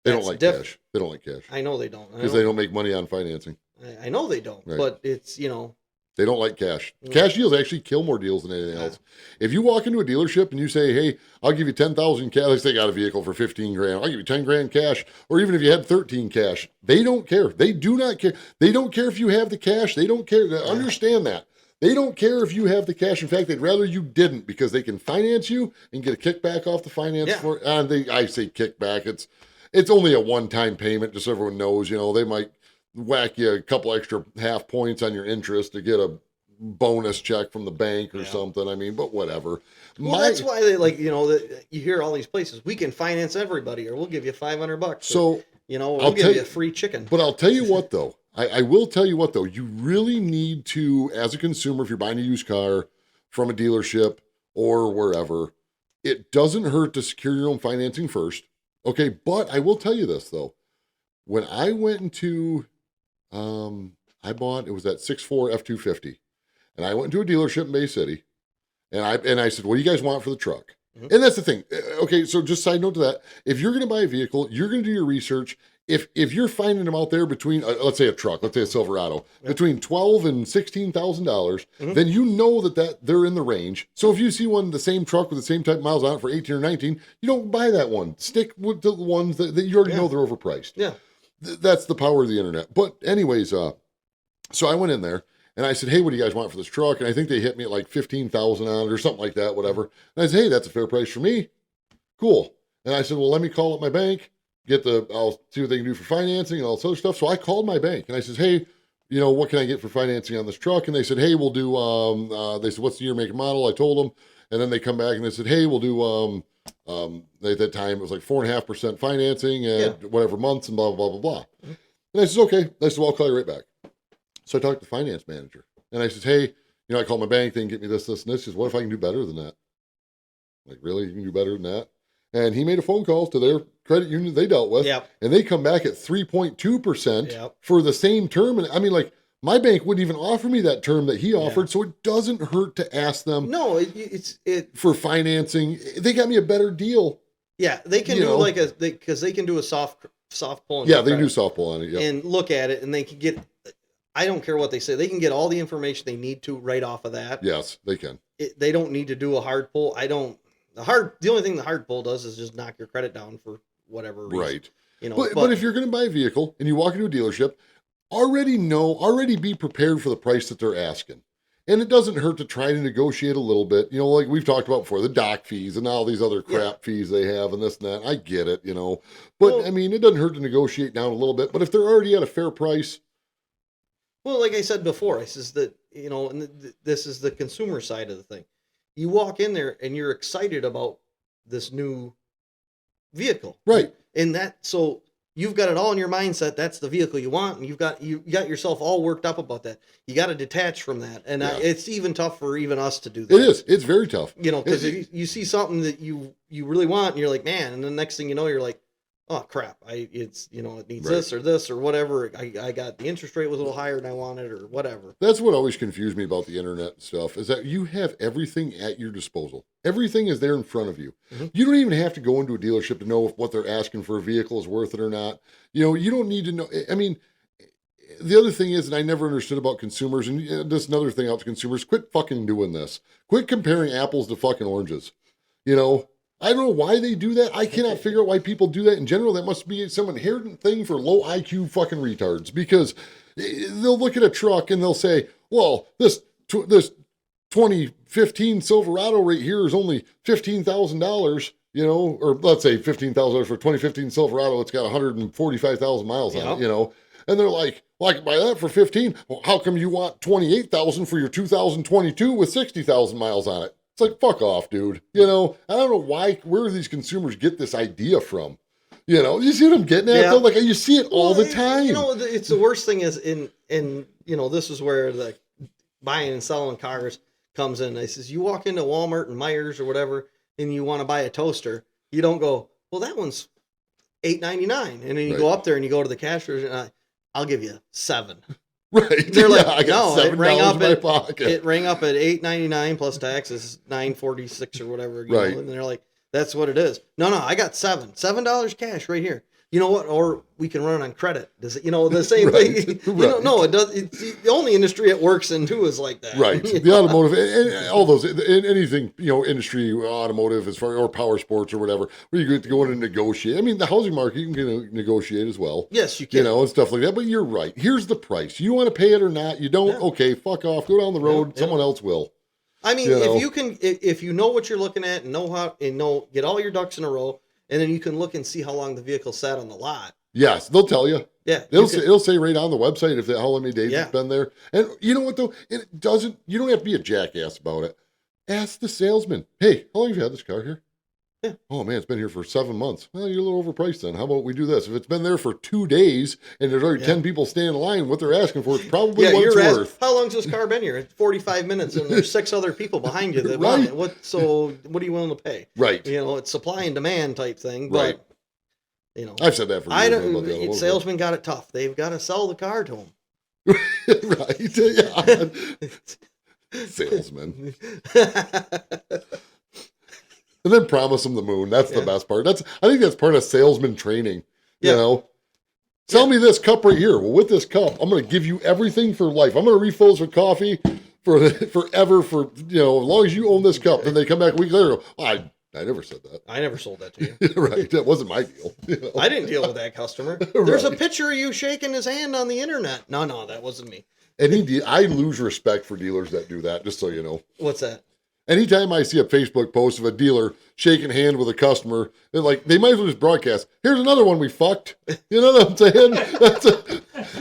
They don't like cash. They don't like cash. I know they don't. Because they don't make money on financing. I know they don't, right. But it's, They don't like cash. Cash deals actually kill more deals than anything else. If you walk into a dealership and you say, hey, I'll give you 10,000 cash, let's say they got a vehicle for 15 grand. I'll give you 10 grand cash. Or even if you had 13 cash, they don't care. They do not care. They don't care if you have the cash. They don't care. Understand that. They don't care if you have the cash. In fact, they'd rather you didn't, because they can finance you and get a kickback off the finance. I say kickback. It's only a one-time payment, just so everyone knows. They might whack you a couple extra half points on your interest to get a bonus check from the bank or something. But whatever. Well, that's why they you hear all these places, we can finance everybody, or we'll give you $500. So, we'll give you a free chicken. But I'll tell you what, though. I will tell you what, though. You really need to, as a consumer, if you're buying a used car from a dealership or wherever, it doesn't hurt to secure your own financing first. Okay, but I will tell you this, though. When I went into, I bought, it was that 6.4 F-250. And I went to a dealership in Bay City, and I said, what do you guys want for the truck? Mm-hmm. And that's the thing. Okay, so just side note to that. If you're going to buy a vehicle, you're going to do your research. If you're finding them out there between, let's say a truck, let's say a Silverado, between $12,000 and $16,000, then you know that they're in the range. So if you see one, the same truck with the same type of miles on it for 18 or 19, you don't buy that one. Stick with the ones that you already know they're overpriced. Yeah. That's the power of the internet. But anyways, so I went in there. And I said, hey, what do you guys want for this truck? And I think they hit me at like $15,000 on it or something like that, whatever. And I said, hey, that's a fair price for me. Cool. And I said, well, let me call up my bank. I'll see what they can do for financing and all this other stuff. So I called my bank and I says, hey, what can I get for financing on this truck? And they said, hey, we'll do, they said, what's the year, make, and model? I told them. And then they come back and they said, hey, we'll do, at that time, it was like 4.5% financing and whatever months and blah, blah, blah, blah, blah. And I said, okay. I said, well, I'll call you right back. So I talked to the finance manager and I said, hey, I called my bank, they can get me this, and this. He says, what if I can do better than that? I'm like, really? You can do better than that? And he made a phone call to their credit union they dealt with, and they come back at 3.2% for the same term. And I mean, like, my bank wouldn't even offer me that term that he offered, so it doesn't hurt to ask them. No, it's for financing. They got me a better deal. Yeah, they can do because they can do a soft pull. Yeah, they can do soft pull on it. And look at it, and they can get. I don't care what they say. They can get all the information they need to right off of that. Yes, they can. They don't need to do a hard pull. The only thing the hard pull does is just knock your credit down for whatever reason. Right. But if you're going to buy a vehicle and you walk into a dealership, already be prepared for the price that they're asking. And it doesn't hurt to try to negotiate a little bit. Like we've talked about before, the dock fees and all these other crap fees they have and this and that. I get it, But, I mean, it doesn't hurt to negotiate down a little bit. But if they're already at a fair price. Well, like I said before, I says that, and this is the consumer side of the thing. You walk in there and you're excited about this new vehicle. Right. And so you've got it all in your mindset. That's the vehicle you want. And you got yourself all worked up about that. You got to detach from that. And it's even tough for even us to do that. It is. It's very tough. Because if you see something that you really want and you're like, man, and the next thing you know, you're like, oh crap, it needs this or whatever. I got the interest rate was a little higher than I wanted or whatever. That's what always confused me about the internet and stuff is that you have everything at your disposal. Everything is there in front of you. Mm-hmm. You don't even have to go into a dealership to know if what they're asking for a vehicle is worth it or not. You don't need to know. I mean, the other thing is, and I never understood about consumers, and this another thing out to consumers, quit fucking doing this. Quit comparing apples to fucking oranges. I don't know why they do that. I cannot figure out why people do that in general. That must be some inherent thing for low IQ fucking retards because they'll look at a truck and they'll say, well, this 2015 Silverado right here is only $15,000, or let's say $15,000 for 2015 Silverado. It's got 145,000 miles on it, and they're like, well, I can buy that for 15. Well, how come you want 28,000 for your 2022 with 60,000 miles on it? It's like, fuck off, dude. I don't know where these consumers get this idea from. You see what I'm getting at? Though? Like, you see it all the time. It's the worst thing is this is where the buying and selling cars comes in. They says, you walk into Walmart and Myers or whatever, and you want to buy a toaster. You don't go, well, that one's $8.99. And then you go up there and you go to the cash register and I'll give you $7. Right. They're like, I got no, $7 in my pocket. It rang up at $8.99 plus taxes, $9.46 or whatever. Right. And they're like, that's what it is. No, I got $7 cash right here. You know what? Or we can run it on credit. Does it? The same thing. No, it does. It's the only industry it works in too is like that. Right. The automotive and all those, anything, industry, automotive as far or power sports or whatever, where you get to go in and negotiate. I mean, the housing market, you can negotiate as well. Yes, you can. And stuff like that. But you're right. Here's the price. You want to pay it or not? You don't? Yeah. Okay, fuck off. Go down the road. Yeah. Someone else will. I mean, if you know what you're looking at and get all your ducks in a row, and then you can look and see how long the vehicle sat on the lot. Yes, they'll tell you. Yeah, it'll say right on the website how many days it's been there. And you know what though? It doesn't. You don't have to be a jackass about it. Ask the salesman. Hey, how long have you had this car here? Yeah. Oh man, it's been here for 7 months. Well, you're a little overpriced then. How about we do this? If it's been there for 2 days and there's already 10 people standing in line, what they're asking for is probably what it's worth. How long's this car been here? It's 45 minutes and there's 6 other people behind you that want it. So what are you willing to pay? Right. It's supply and demand type thing. But, right. I've said that for years. Salesmen got it tough. They've got to sell the car to them. Right. Yeah. Salesman. And then promise them the moon. That's the best part. I think that's part of salesman training. Sell me this cup right here. Well, with this cup, I'm going to give you everything for life. I'm going to refill this with coffee forever for, as long as you own this cup. Then they come back a week later and go, I never said that. I never sold that to you. Right. That wasn't my deal. I didn't deal with that customer. There's a picture of you shaking his hand on the internet. No, that wasn't me. And I lose respect for dealers that do that, just so you know. What's that? Anytime I see a Facebook post of a dealer shaking hand with a customer, they're like, they might as well just broadcast, here's another one we fucked. You know what I'm saying?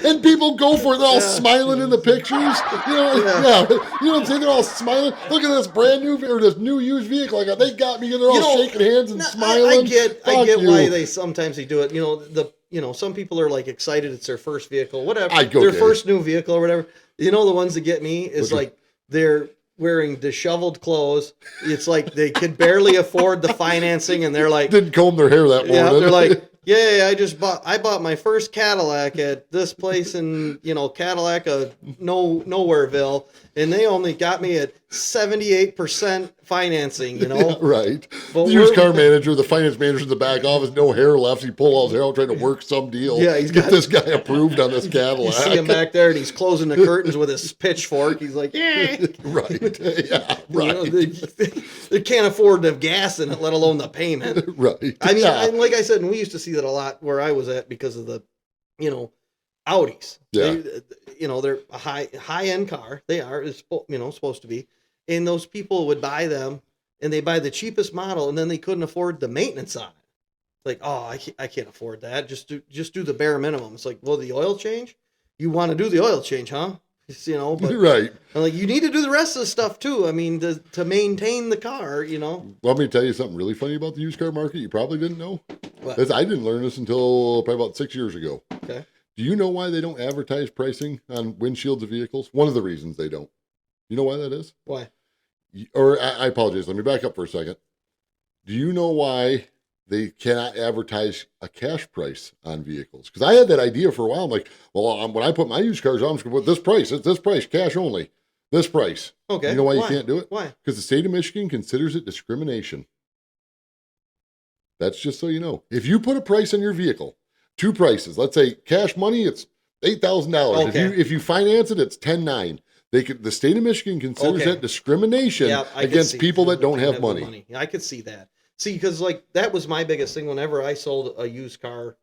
And people go for it. They're all smiling in the pictures. You know, you know what I'm saying? They're all smiling. Look at this brand new or this new used vehicle I got. They got me, and they're all shaking hands and smiling. I get why they sometimes do it. Some people are like excited it's their first vehicle, whatever. Their first new vehicle or whatever. The ones that get me is like they're wearing disheveled clothes. It's like they could barely afford the financing, and they're like didn't comb their hair that morning. Yeah, they're like, yeah, I bought my first Cadillac at this place in Cadillac of Nowhereville, and they only got me at 78% financing. Right. But the used car manager, the finance manager in the back office, no hair left. He pulled all his hair out trying to work some deal. Yeah, he's got this guy approved on this Cadillac. You see him back there, and he's closing the curtains with his pitchfork. He's like, yeah, right, yeah, right. They can't afford the gas in it, let alone the payment. Right. I mean, and like I said, and we used to see that a lot where I was at because of the, Audis. Yeah. They're a high end car. They are, it's supposed to be, and those people would buy them, and they buy the cheapest model, and then they couldn't afford the maintenance on it. Like, oh, I can't afford that. Just do the bare minimum. It's like, well, the oil change. You want to do the oil change, huh? But right. I'm like, you need to do the rest of the stuff too. I mean, to maintain the car, Want me to tell you something really funny about the used car market you probably didn't know? What? I didn't learn this until probably about 6 years ago. Okay. Do you know why they don't advertise pricing on windshields of vehicles? One of the reasons they don't. You know why that is? Why? Or I apologize. Let me back up for a second. Do you know why they cannot advertise a cash price on vehicles? Because I had that idea for a while. I'm like, well, when I put my used cars on, I'm just going to put this price. It's this price, cash only. This price. Okay. You know why you can't do it? Why? Because the state of Michigan considers it discrimination. That's just so you know. If you put a price on your vehicle, two prices, let's say cash money, it's $8,000. Okay. If you finance it, it's $10,900. The state of Michigan considers that discrimination against people that don't have money. I could see that. See, because that was my biggest thing whenever I sold a used car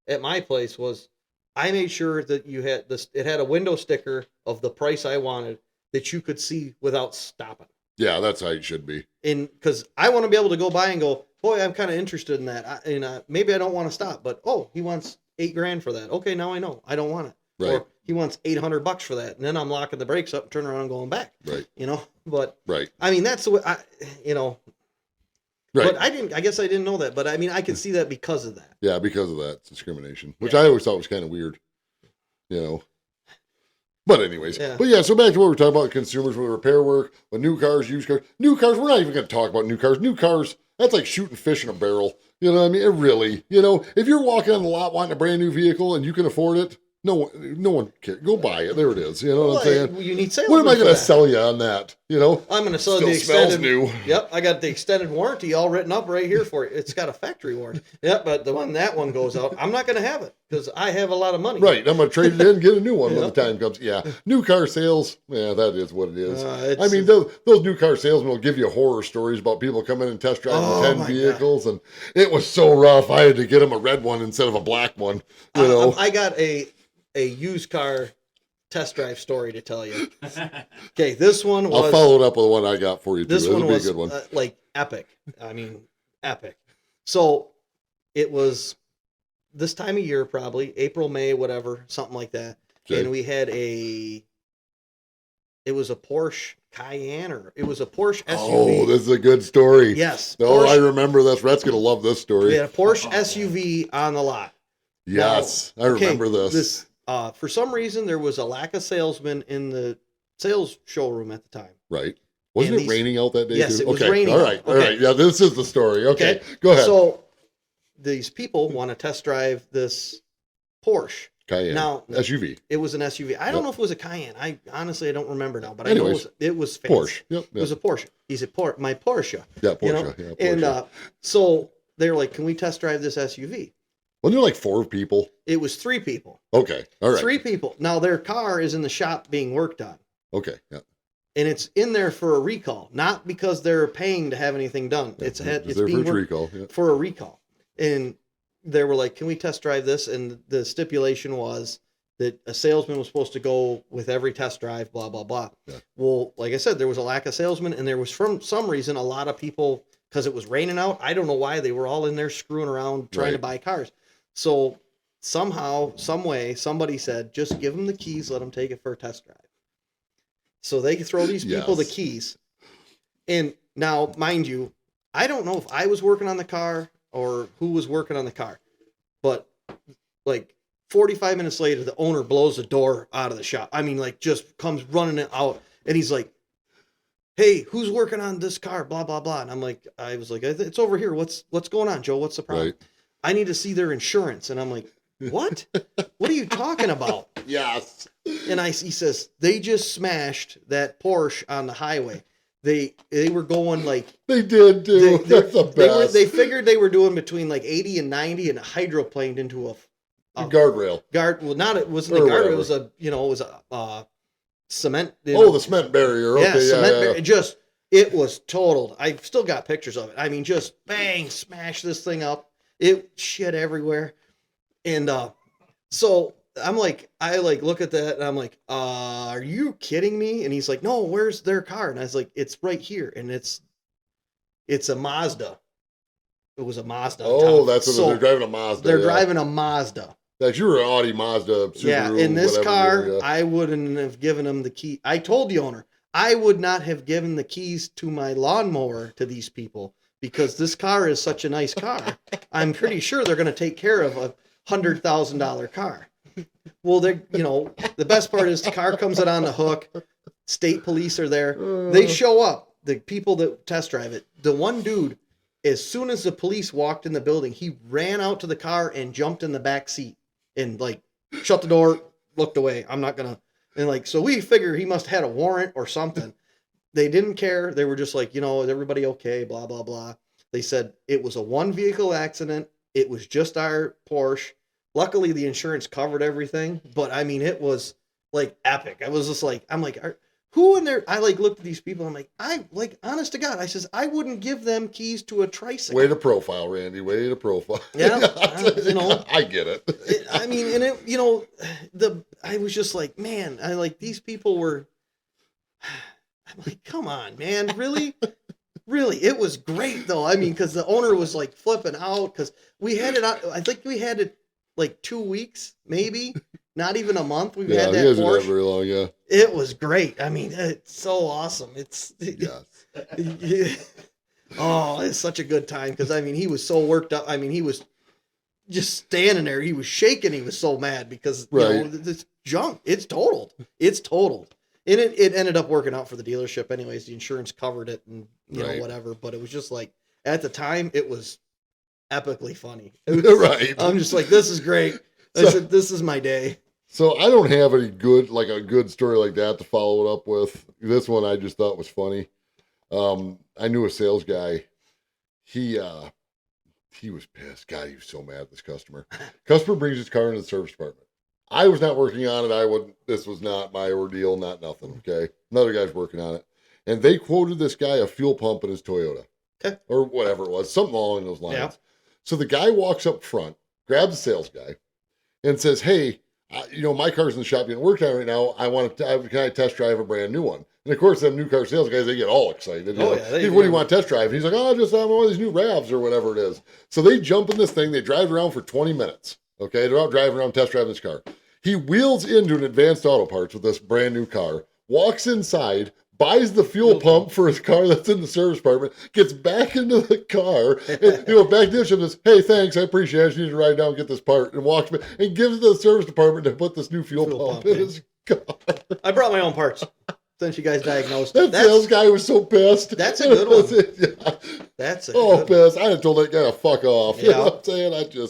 at my place was I made sure that you had this. It had a window sticker of the price I wanted that you could see without stopping. Yeah, that's how it should be. And because I want to be able to go by and go, boy, I'm kind of interested in that. Maybe I don't want to stop, but he wants $8,000 for that. Okay, now I know I don't want it. Right. Or he wants $800 for that, and then I'm locking the brakes up and turning around and going back. Right. But right. I mean, that's the way Right. But I guess I didn't know that. But I mean, I could see that because of that. Yeah, because of that it's discrimination, which I always thought was kind of weird. But anyways, so back to what we're talking about, consumers with repair work, with new cars, used cars. New cars, we're not even going to talk about new cars. New cars, that's like shooting fish in a barrel. You know what I mean? It really, if you're walking on the lot wanting a brand new vehicle and you can afford it, no one cares. Go buy it. There it is. You know what I'm saying? You need sales. What am I going to sell you on that? I'm going to sell the extended. Smells new. Yep, I got the extended warranty all written up right here for you. It's got a factory warranty. Yep, but that one goes out, I'm not going to have it because I have a lot of money. Right, I'm going to trade it in and get a new one when the time comes. Yeah, new car sales. Yeah, that is what it is. I mean, those new car salesmen will give you horror stories about people coming in and test driving 10 vehicles, and it was so rough. I had to get them a red one instead of a black one. I got a used car test drive story to tell you. Okay, this one was... I'll follow it up with the one I got for you, too. This one was a good one. Epic. I mean, epic. So, it was this time of year, probably, April, May, whatever, something like that. Okay. And we had it was a Porsche Cayenne, or it was a Porsche SUV. Oh, this is a good story. Yes. Oh, I remember this. Rhett's going to love this story. We had a Porsche SUV on the lot. Yes, I remember this. For some reason, there was a lack of salesmen in the sales showroom at the time. Right. Wasn't it raining out that day? Yes, too? it was raining. All right. Yeah, this is the story. Okay. Go ahead. So these people want to test drive this Porsche. Cayenne. Now, SUV. It was an SUV. I don't know if it was a Cayenne. I don't remember now, but anyways, I know it was fancy. Porsche. Yep. It was a Porsche. He said, my Porsche. Yeah, Porsche. Yeah, Porsche. And so they're like, can we test drive this SUV? Wasn't there like 4 people? It was 3 people. Okay. All right. 3 people. Now their car is in the shop being worked on. Okay. Yeah. And it's in there for a recall, not because they're paying to have anything done. Yeah, it's for being a recall. Yeah. For a recall. And they were like, can we test drive this? And the stipulation was that a salesman was supposed to go with every test drive, blah, blah, blah. Yeah. Well, like I said, there was a lack of salesmen, and there was, from some reason, a lot of people, because it was raining out. I don't know why they were all in there screwing around trying to buy cars. So somehow, some way, somebody said, just give them the keys, let them take it for a test drive. So they could throw these people the keys. And now, mind you, I don't know if I was working on the car or who was working on the car, but like 45 minutes later, the owner blows the door out of the shop. I mean, like, just comes running it out, and he's like, hey, who's working on this car? Blah, blah, blah. And I was like, it's over here. What's going on, Joe? What's the problem? Right. I need to see their insurance. And I'm like, what? What are you talking about? Yes. And he says, they just smashed that Porsche on the highway. They were going like... They did, too. That's the best. They figured they were doing between like 80 and 90 and hydroplaned into a guardrail. It wasn't a guardrail. It was a cement. The cement barrier. Okay, barrier. It was totaled. I've still got pictures of it. I mean, just bang, smash this thing up. It shit everywhere. And so I'm like, I like look at that and I'm like, are you kidding me? And he's like, no, where's their car? And I was like, it's right here. And it's a Mazda. It was a Mazda. Oh, that's what they're driving, a Mazda. They're driving a Mazda. Like you were an Audi, Mazda, Subaru. Yeah, in this car, yeah. I wouldn't have given him the key. I told the owner, I would not have given the keys to my lawnmower to these people because this car is such a nice car. I'm pretty sure they're going to take care of a $100,000 car. Well, the best part is the car comes out on the hook. State police are there. They show up. The people that test drive it. The one dude, as soon as the police walked in the building, he ran out to the car and jumped in the back seat and like shut the door, looked away. I'm not gonna. And like, so we figure he must have had a warrant or something. They didn't care. They were just like, is everybody okay? Blah, blah, blah. They said it was a one vehicle accident. It was just our Porsche. Luckily, the insurance covered everything. But I mean, it was like epic. I was just like, I'm like, who in there? I like looked at these people. I'm like, honest to God, I says, I wouldn't give them keys to a tricycle. Way to profile, Randy. Way to profile. Yeah. I get it. I mean, and it, I was just like, man, these people were, I'm like, come on, man. Really? Really? It was great though. I mean, cause the owner was like flipping out cause we had it out. I think we had it like 2 weeks, maybe. Not even a month. We've had that Porsche. Porsche. Not very long, yeah. It was great. I mean, it's so awesome. It's oh, it's such a good time because I mean, he was so worked up. I mean, he was just standing there. He was shaking. He was so mad because this junk. It's totaled. It's totaled, and it ended up working out for the dealership. Anyways, the insurance covered it, and whatever. But it was just like at the time, it was epically funny. It was, right. I'm just like, this is great. I said, this is my day. So I don't have any a good story like that to follow it up with. This one I just thought was funny. I knew a sales guy. He was pissed. God, he was so mad at this customer. Customer brings his car into the service department. I was not working on it. This was not my ordeal, not nothing. Okay. Another guy's working on it. And they quoted this guy a fuel pump in his Toyota. Okay. Or whatever it was, something along those lines. Yeah. So the guy walks up front, grabs the sales guy, and says, hey, my car's in the shop getting worked on right now. Can I test drive a brand new one? And of course, them new car sales guys, they get all excited. What do you want to test drive? And he's like, just one of these new RAVs or whatever it is. So they jump in this thing. They drive around for 20 minutes. Okay. They're out driving around, test driving this car. He wheels into an Advanced Auto Parts with this brand new car, walks inside, buys the fuel pump for his car that's in the service department, gets back into the car, and back to the dealership and says, hey, thanks, I appreciate it. I just need to ride down and get this part, and walks back and gives it to the service department to put this new fuel pump in his car. I brought my own parts since you guys diagnosed it. That sales guy was so pissed. That's a good one. Yeah. That's a good pissed. I had told that guy to fuck off. You know what I'm saying?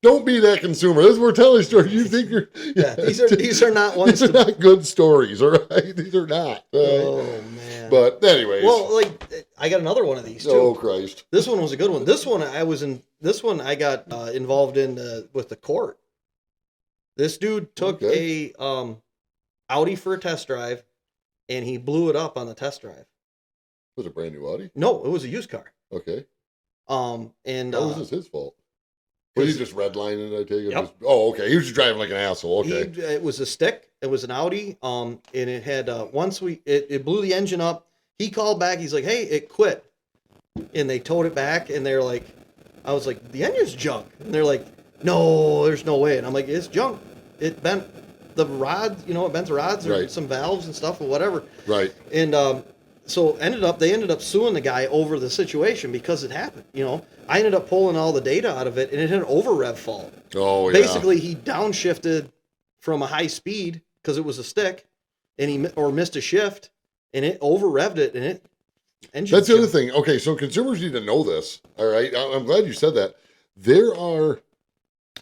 Don't be that consumer. This is we're telling stories. You think you're these are not ones. These are not good stories, all right? These are not. Oh man. But anyways. Well, I got another one of these too. Oh Christ. This one was a good one. This one I got involved in with the court. This dude took a Audi for a test drive and he blew it up on the test drive. Was it a brand new Audi? No, it was a used car. Okay. And how was this his fault? Was he just redlining it, I take it? Yep. Okay. He was just driving like an asshole. Okay. It was a stick. It was an Audi. And it had, it blew the engine up. He called back. He's like, hey, it quit. And they towed it back. And they're like, I was like, the engine's junk. And they're like, no, there's no way. And I'm like, it's junk. It bent the rods, it bent the rods or Right. some valves and stuff or whatever. Right. And so they ended up suing the guy over the situation because it happened. I ended up pulling all the data out of it, and it had an over rev fault. Oh, yeah. Basically, he downshifted from a high speed because it was a stick, and he missed a shift, and it over revved it, and it. That's the other thing. Okay, so consumers need to know this. All right, I'm glad you said that. There are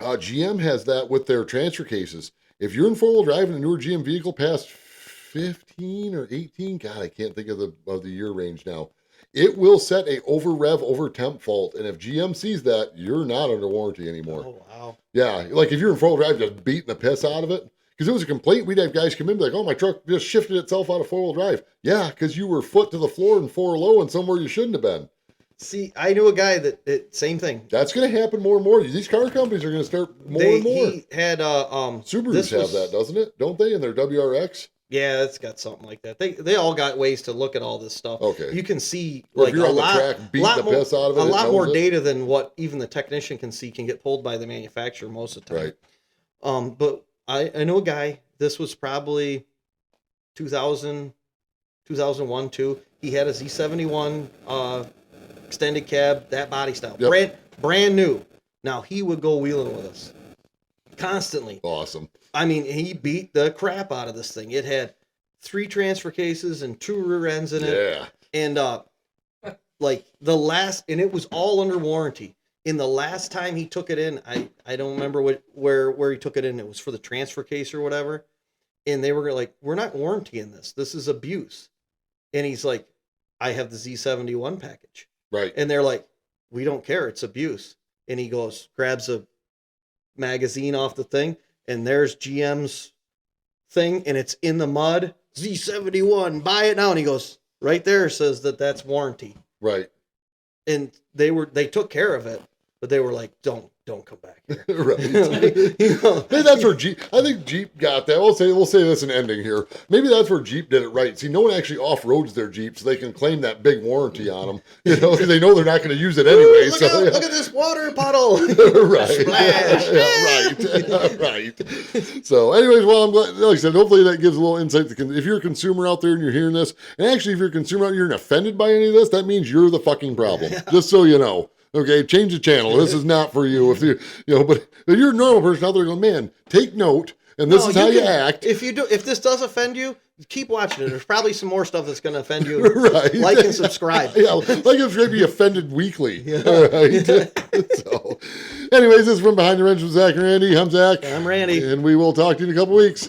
GM has that with their transfer cases. If you're in 4-wheel drive in a newer GM vehicle past 15 or 18, God, I can't think of the year range now. It will set a over rev, over temp fault, and if GM sees that, you're not under warranty anymore. Oh wow! Yeah, like if you're in 4-wheel drive, just beating the piss out of it. Because it was a complaint, we'd have guys come in and be like, "Oh, my truck just shifted itself out of 4-wheel drive." Yeah, because you were foot to the floor and 4 low and somewhere you shouldn't have been. See, I knew a guy that same thing. That's going to happen more and more. These car companies are going to start more and more. He had Subarus have that, doesn't it? Don't they? In their WRX? Yeah, it's got something like that. They all got ways to look at all this stuff. Okay. You can see Or like if you're a on the lot, track beating the more, piss out of it, a it lot knows more it. data than what even the technician can see can get pulled by the manufacturer most of the time. Right. But I know a guy. This was probably 2000, 2001, 2. He had a Z71 extended cab, that body style, Yep. brand new. Now he would go wheeling with us constantly. Awesome. I mean, he beat the crap out of this thing. It had 3 transfer cases and 2 rear ends in it. Yeah. And like the last, and it was all under warranty. In the last time he took it in, I don't remember where he took it in. It was for the transfer case or whatever. And they were like, we're not warrantying this. This is abuse. And he's like, I have the Z71 package. Right. And they're like, we don't care. It's abuse. And he goes, grabs a magazine off the thing, and there's GM's thing, and it's in the mud. Z71, buy it now. And he goes, right there says that's warranty. Right. And they took care of it, but they were like, don't come back here. Right. Like, Maybe that's where I think Jeep got that. We'll say this in ending here. Maybe that's where Jeep did it right. See, no one actually off-roads their Jeep, so they can claim that big warranty on them. Because they know they're not going to use it anyway. Look, So look at this water puddle. right. Splash. Yeah, right. So, anyways, well, I'm glad. Like I said, hopefully that gives a little insight. If you're a consumer out there and you're hearing this, and actually, if you're a consumer out there and you're offended by any of this, that means you're the fucking problem. Just so you know. Okay, change the channel. This is not for you. If but if you're a normal person out there going, man, take note, and this is how you act. If this does offend you, keep watching it. There's probably some more stuff that's going to offend you. Right. Like and subscribe. Yeah, like and subscribe, be offended weekly. Yeah. All right. So, anyways, this is From Behind the Wrench with Zach and Randy. I'm Zach. I'm Randy. And we will talk to you in a couple weeks.